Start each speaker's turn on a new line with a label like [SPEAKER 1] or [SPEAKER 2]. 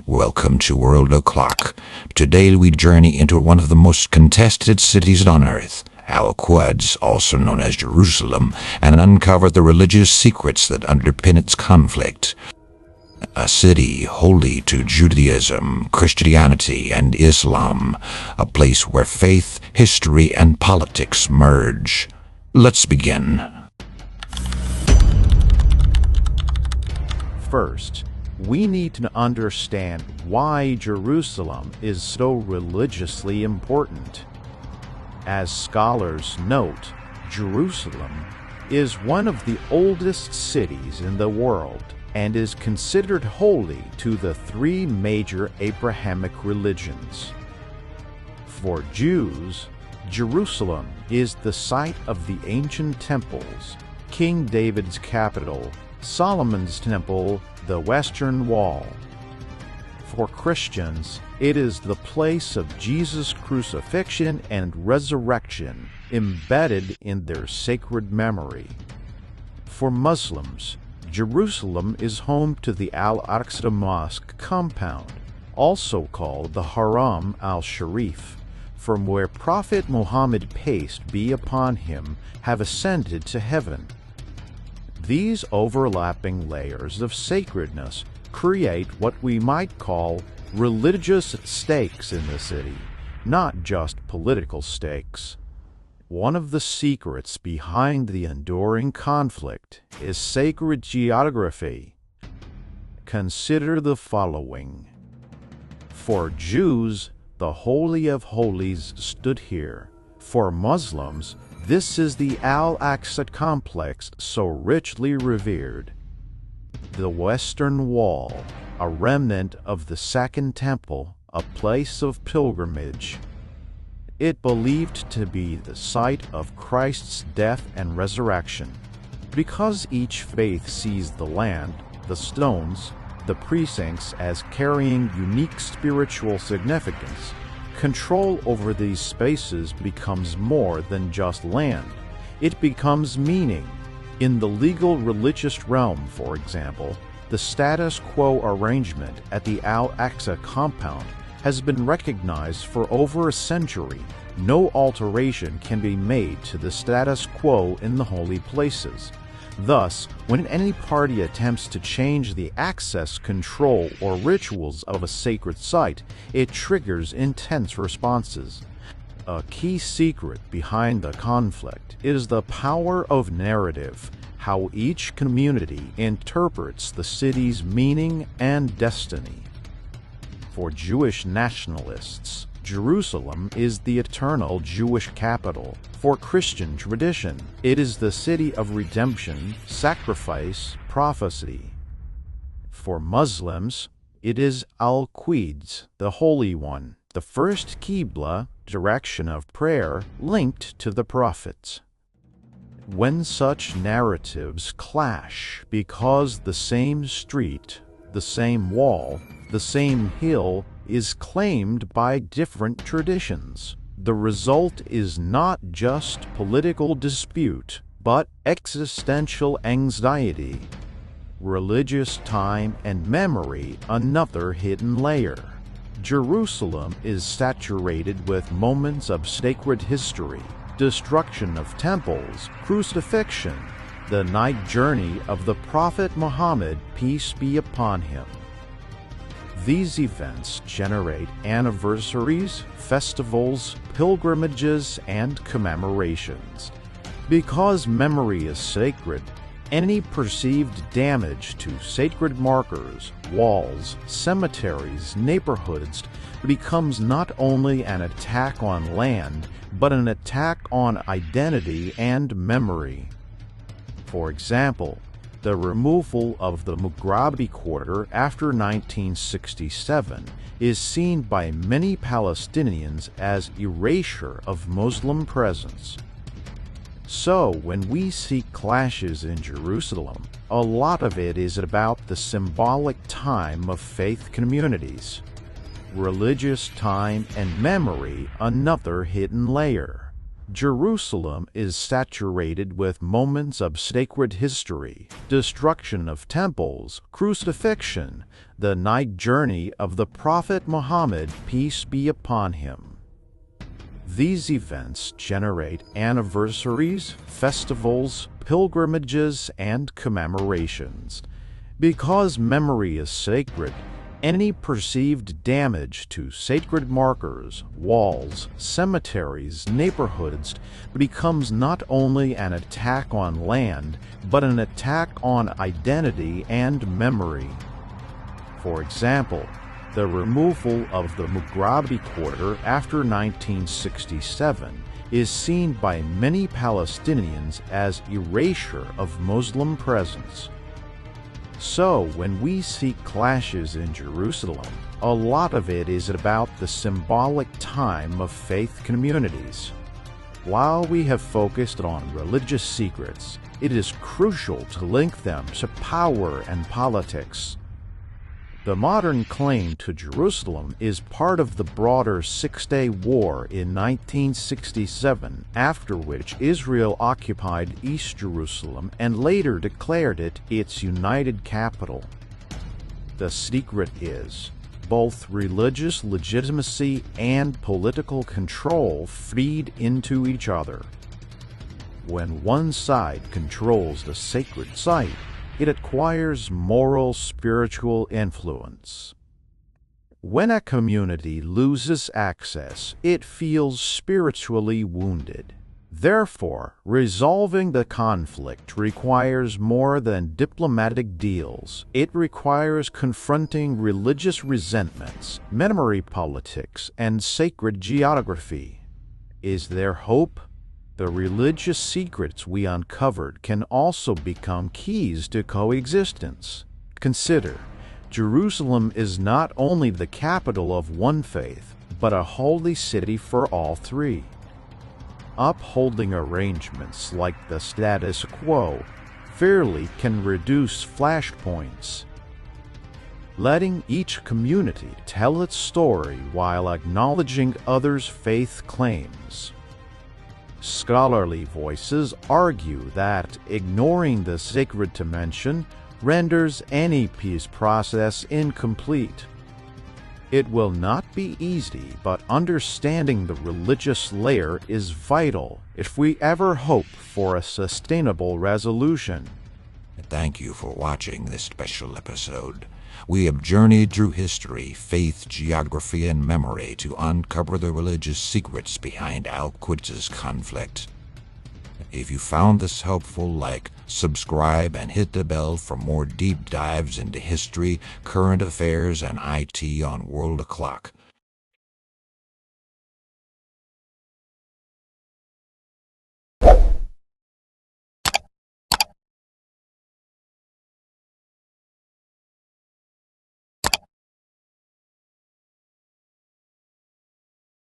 [SPEAKER 1] Welcome to World O'Clock. Today we journey into one of the most contested cities on earth, Al-Quds, also known as Jerusalem, and uncover the religious secrets that underpin its conflict. A city holy to Judaism, Christianity, and Islam, a place where faith, history, and politics merge. Let's begin.
[SPEAKER 2] First, we need to understand why Jerusalem is so religiously important. As scholars note, Jerusalem is one of the oldest cities in the world and is considered holy to the three major Abrahamic religions. For Jews, Jerusalem is the site of the ancient temples, King David's capital, Solomon's Temple, the Western Wall. For Christians, it is the place of Jesus' crucifixion and resurrection embedded in their sacred memory. For Muslims, Jerusalem is home to the Al-Aqsa Mosque compound, also called the Haram al-Sharif, from where Prophet Muhammad, peace be upon him, have ascended to heaven. These overlapping layers of sacredness create what we might call religious stakes in the city, not just political stakes. One of the secrets behind the enduring conflict is sacred geography. Consider the following. For Jews, the Holy of Holies stood here. For Muslims, this is the Al-Aqsa complex so richly revered. The Western Wall, a remnant of the Second Temple, a place of pilgrimage. It believed to be the site of Christ's death and resurrection. Because each faith sees the land, the stones, the precincts as carrying unique spiritual significance, control over these spaces becomes more than just land. It becomes meaning. In the legal religious realm, for example, the status quo arrangement at the Al-Aqsa compound has been recognized for over a century. No alteration can be made to the status quo in the holy places. Thus, when any party attempts to change the access, control, or rituals of a sacred site, it triggers intense responses. A key secret behind the conflict is the power of narrative, how each community interprets the city's meaning and destiny. For Jewish nationalists, Jerusalem is the eternal Jewish capital. For Christian tradition, it is the city of redemption, sacrifice, prophecy. For Muslims, it is Al-Quds, the Holy One, the first Qibla, direction of prayer, linked to the prophets. When such narratives clash because the same street, the same wall, the same hill is claimed by different traditions, the result is not just political dispute, but existential anxiety. Religious time and memory, another hidden layer. Jerusalem is saturated with moments of sacred history, destruction of temples, crucifixion, the night journey of the Prophet Muhammad, peace be upon him. These events generate anniversaries, festivals, pilgrimages, and commemorations. Because memory is sacred, any perceived damage to sacred markers, walls, cemeteries, neighborhoods becomes not only an attack on land, but an attack on identity and memory. For example, the removal of the Mughrabi quarter after 1967 is seen by many Palestinians as erasure of Muslim presence. So, when we see clashes in Jerusalem, a lot of it is about the symbolic time of faith communities. Religious time and memory, another hidden layer. Jerusalem is saturated with moments of sacred history, destruction of temples, crucifixion, the night journey of the Prophet Muhammad, peace be upon him. These events generate anniversaries, festivals, pilgrimages, and commemorations. Because memory is sacred, any perceived damage to sacred markers, walls, cemeteries, neighborhoods becomes not only an attack on land, but an attack on identity and memory. For example, the removal of the Mughrabi Quarter after 1967 is seen by many Palestinians as erasure of Muslim presence. So, when we see clashes in Jerusalem, a lot of it is about the symbolic time of faith communities. While we have focused on religious secrets, it is crucial to link them to power and politics. The modern claim to Jerusalem is part of the broader Six-Day War in 1967, after which Israel occupied East Jerusalem and later declared it its united capital. The secret is, both religious legitimacy and political control feed into each other. When one side controls the sacred site, it acquires moral, spiritual influence. When a community loses access, it feels spiritually wounded. Therefore, resolving the conflict requires more than diplomatic deals. It requires confronting religious resentments, memory politics, and sacred geography. Is there hope? The religious secrets we uncovered can also become keys to coexistence. Consider, Jerusalem is not only the capital of one faith, but a holy city for all three. Upholding arrangements like the status quo fairly can reduce flashpoints. Letting each community tell its story while acknowledging others' faith claims. Scholarly voices argue that ignoring the sacred dimension renders any peace process incomplete. It will not be easy, but understanding the religious layer is vital if we ever hope for a sustainable resolution.
[SPEAKER 1] Thank you for watching this special episode. We have journeyed through history, faith, geography, and memory to uncover the religious secrets behind Al-Quds' conflict. If you found this helpful, like, subscribe, and hit the bell for more deep dives into history, current affairs, and IT on World O'Clock.